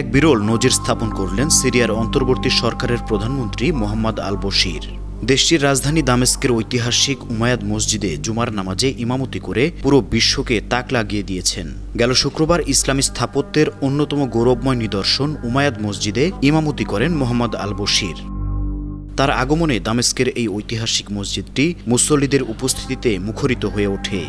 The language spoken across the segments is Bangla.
এক বিরল নজির স্থাপন করলেন সিরিয়ার অন্তর্বর্তী সরকারের প্রধানমন্ত্রী মোহাম্মদ আল বশির। দেশটির রাজধানী দামেস্কের ঐতিহাসিক উমায়াদ মসজিদে জুমার নামাজে ইমামতি করে পুরো বিশ্বকে তাক লাগিয়ে দিয়েছেন। গেল শুক্রবার ইসলামী স্থাপত্যের অন্যতম গৌরবময় নিদর্শন উমায়াদ মসজিদে ইমামতি করেন মোহাম্মদ আল বশির। তার আগমনে দামেস্কের এই ঐতিহাসিক মসজিদটি মুসল্লিদের উপস্থিতিতে মুখরিত হয়ে ওঠে।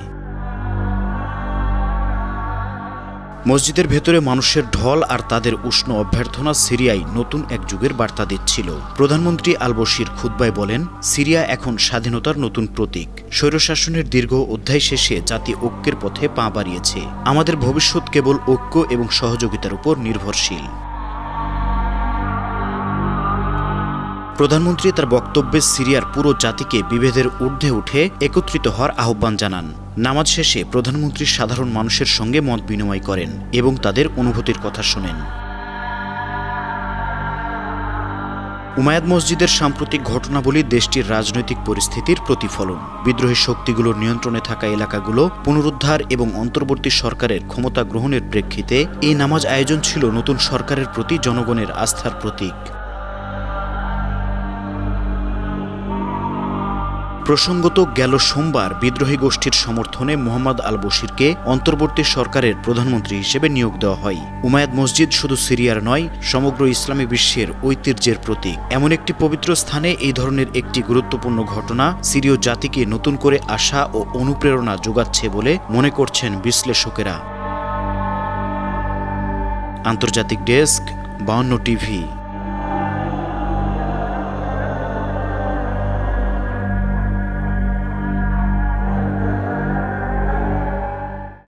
মসজিদের ভেতরে মানুষের ঢল আর তাদের উষ্ণ অভ্যর্থনা সিরিয়ায় নতুন এক যুগের বার্তা দিচ্ছিল। প্রধানমন্ত্রী আল বশির খুতবায় বলেন, সিরিয়া এখন স্বাধীনতার নতুন প্রতীক। স্বৈরশাসনের দীর্ঘ অধ্যায় শেষে জাতি ঐক্যের পথে পা বাড়িয়েছে। আমাদের ভবিষ্যৎ কেবল ঐক্য এবং সহযোগিতার উপর নির্ভরশীল। প্রধানমন্ত্রী তার বক্তব্যে সিরিয়ার পুরো জাতিকে বিভেদের ঊর্ধ্বে উঠে একত্রিত হওয়ার আহ্বান জানান। নামাজ শেষে প্রধানমন্ত্রী সাধারণ মানুষের সঙ্গে মত বিনিময় করেন এবং তাদের অনুভূতির কথা শোনেন। উমায়াদ মসজিদের সাম্প্রতিক ঘটনাবলী দেশটির রাজনৈতিক পরিস্থিতির প্রতিফলন। বিদ্রোহী শক্তিগুলোর নিয়ন্ত্রণে থাকা এলাকাগুলো পুনরুদ্ধার এবং অন্তর্বর্তী সরকারের ক্ষমতা গ্রহণের প্রেক্ষিতে এই নামাজ আয়োজন ছিল নতুন সরকারের প্রতি জনগণের আস্থার প্রতীক। প্রসঙ্গত, গেল সোমবার বিদ্রোহী গোষ্ঠীর সমর্থনে মোহাম্মদ আল বশিরকে অন্তর্বর্তী সরকারের প্রধানমন্ত্রী হিসেবে নিয়োগ দেওয়া হয়। উমায়াদ মসজিদ শুধু সিরিয়ার নয়, সমগ্র ইসলামী বিশ্বের ঐতিহ্যের প্রতীক। এমন একটি পবিত্র স্থানে এই ধরনের একটি গুরুত্বপূর্ণ ঘটনা সিরীয় জাতিকে নতুন করে আশা ও অনুপ্রেরণা যোগাচ্ছে বলে মনে করছেন বিশ্লেষকেরা। আন্তর্জাতিক ডেস্ক, 52 টিভি।